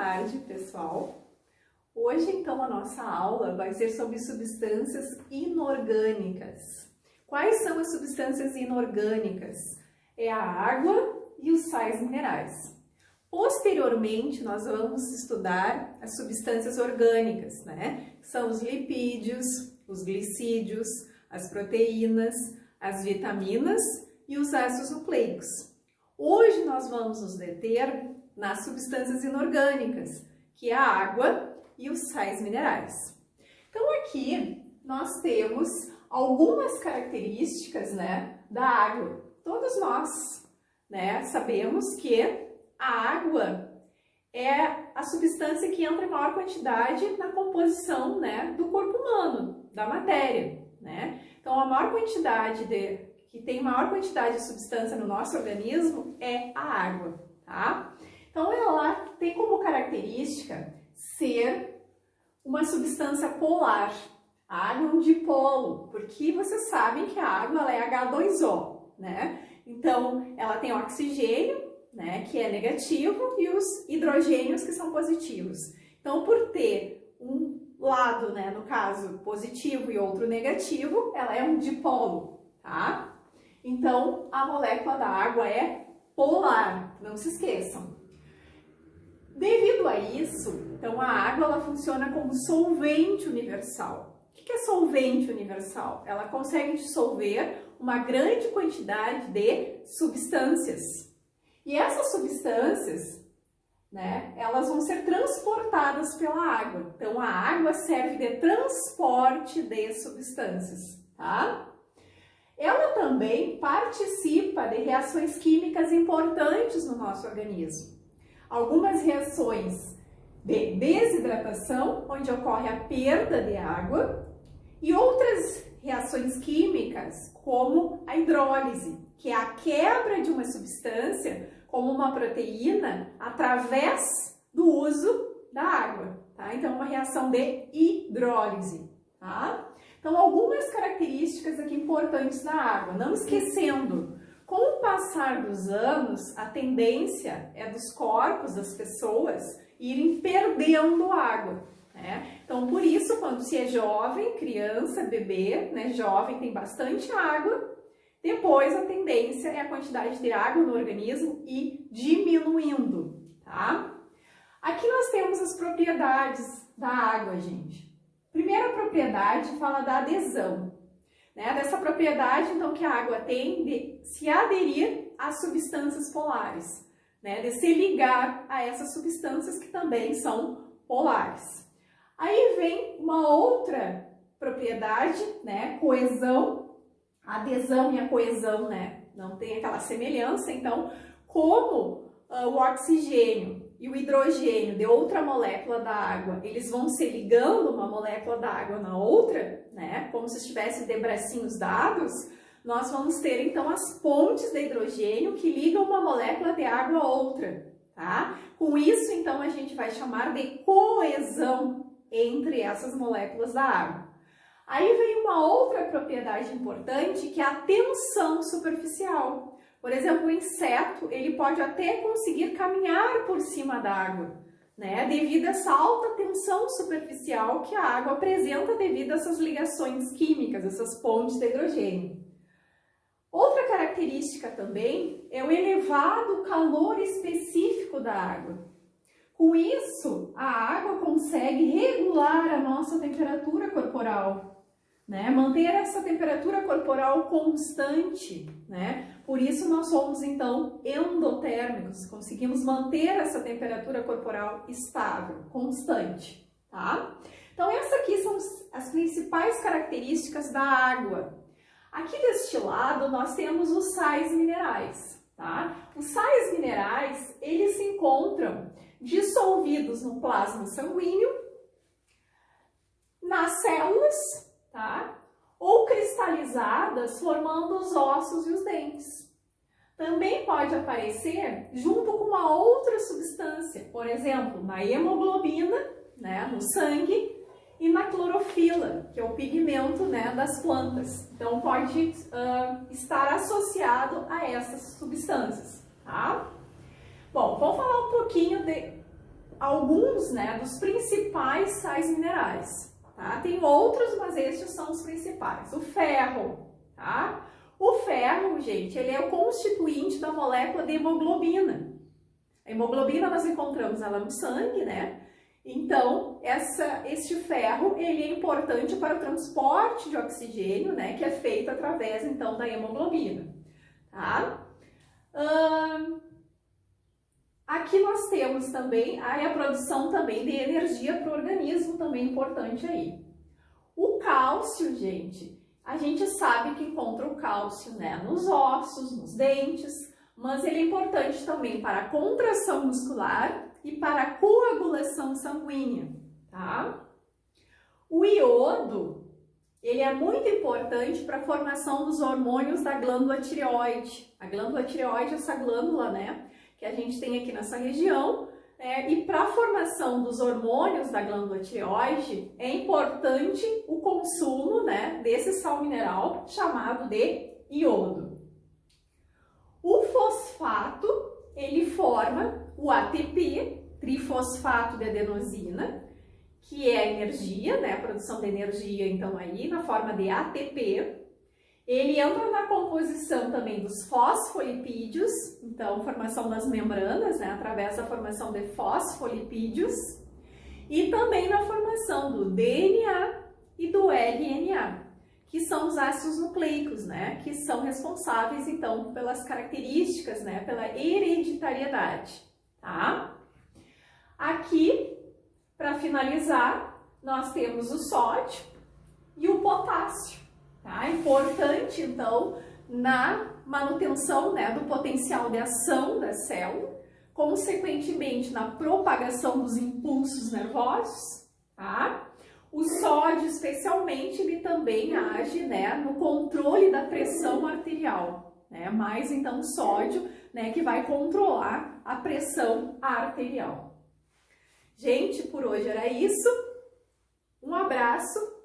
tarde, pessoal. Hoje, então, a nossa aula vai ser sobre substâncias inorgânicas. Quais são as substâncias inorgânicas? É a água e os sais minerais. Posteriormente, nós vamos estudar as substâncias orgânicas, né? São os lipídios, os glicídios, as proteínas, as vitaminas e os ácidos nucleicos. Hoje nós vamos nos deter nas substâncias inorgânicas, que é a água e os sais minerais. Então aqui nós temos algumas características, né, da água. Todos nós, né, sabemos que a água é a substância que entra em maior quantidade na composição, né, do corpo humano, da matéria, né? Então a maior quantidade que tem maior quantidade de substância no nosso organismo é a água, tá? Então ela tem como característica ser uma substância polar. A água é um dipolo, porque vocês sabem que a água ela é H2O, né? Então ela tem oxigênio, né, que é negativo, e os hidrogênios que são positivos. Então por ter um lado, né, no caso positivo e outro negativo, ela é um dipolo, tá? Então a molécula da água é polar, não se esqueçam. Devido a isso, então a água ela funciona como solvente universal. O que é solvente universal? Ela consegue dissolver uma grande quantidade de substâncias. E essas substâncias, né, elas vão ser transportadas pela água. Então a água serve de transporte de substâncias, tá? Ela também participa de reações químicas importantes no nosso organismo. Algumas reações de desidratação, onde ocorre a perda de água, e outras reações químicas, como a hidrólise, que é a quebra de uma substância, como uma proteína, através do uso da água, tá? Então, uma reação de hidrólise, tá? Então, algumas características aqui importantes da água, não esquecendo. Com o passar dos anos, a tendência é dos corpos das pessoas irem perdendo água, né? Então, por isso, quando se é jovem, criança, bebê, né, jovem, tem bastante água, depois a tendência é a quantidade de água no organismo ir diminuindo, tá? Aqui nós temos as propriedades da água, gente. Primeira propriedade fala da adesão. Né, dessa propriedade, então, que a água tem de se aderir às substâncias polares, né, de se ligar a essas substâncias que também são polares. Aí vem uma outra propriedade, né, coesão, a adesão e a coesão, né, não tem aquela semelhança, então, como o oxigênio e o hidrogênio de outra molécula da água, eles vão se ligando uma molécula da água na outra, né? Como se estivessem de bracinhos dados, nós vamos ter então as pontes de hidrogênio que ligam uma molécula de água a outra, tá? Com isso, então, a gente vai chamar de coesão entre essas moléculas da água. Aí vem uma outra propriedade importante, que é a tensão superficial. Por exemplo, o inseto, ele pode até conseguir caminhar por cima da água, né? Devido a essa alta tensão superficial que a água apresenta devido a essas ligações químicas, essas pontes de hidrogênio. Outra característica também é o elevado calor específico da água. Com isso, a água consegue regular a nossa temperatura corporal, né? Manter essa temperatura corporal constante, né? Por isso nós somos então endotérmicos, conseguimos manter essa temperatura corporal estável, constante, tá? Então essas aqui são as principais características da água. Aqui deste lado nós temos os sais minerais, tá? Os sais minerais, eles se encontram dissolvidos no plasma sanguíneo, nas células, tá? Ou cristalizadas, formando os ossos e os dentes. Também pode aparecer junto com uma outra substância, por exemplo, na hemoglobina, né, no sangue, e na clorofila, que é o pigmento, né, das plantas. Então, pode estar associado a essas substâncias, tá? Bom, vamos falar um pouquinho de alguns, né, dos principais sais minerais, tá? Tem outros, mas estes são os principais. O ferro, tá? O ferro, gente, ele é o constituinte da molécula de hemoglobina. A hemoglobina nós encontramos ela no sangue, né? Então, este ferro, ele é importante para o transporte de oxigênio, né? Que é feito através, então, da hemoglobina, tá? Aqui nós temos também a produção também de energia para o organismo, também importante aí. O cálcio, gente, a gente sabe que encontra o cálcio, né, nos ossos, nos dentes, mas ele é importante também para a contração muscular e para a coagulação sanguínea, tá? O iodo, ele é muito importante para a formação dos hormônios da glândula tireoide. A glândula tireoide é essa glândula, né, que a gente tem aqui nessa região, e para a formação dos hormônios da glândula tireoide é importante o consumo, né, desse sal mineral chamado de iodo. O fosfato, ele forma o ATP, trifosfato de adenosina, que é a energia, né, a produção de energia, então aí na forma de ATP. Ele entra na composição também dos fosfolipídios, então formação das membranas, né, através da formação de fosfolipídios, e também na formação do DNA e do RNA, que são os ácidos nucleicos, né, que são responsáveis então pelas características, né, pela hereditariedade, tá? Aqui, para finalizar, nós temos o sódio e o potássio. Tá? Importante, então, na manutenção, né, do potencial de ação da célula, consequentemente na propagação dos impulsos nervosos, tá? O sódio, especialmente, ele também age, né, no controle da pressão arterial, né? Mais, então, o sódio, né, que vai controlar a pressão arterial. Gente, por hoje era isso. Um abraço.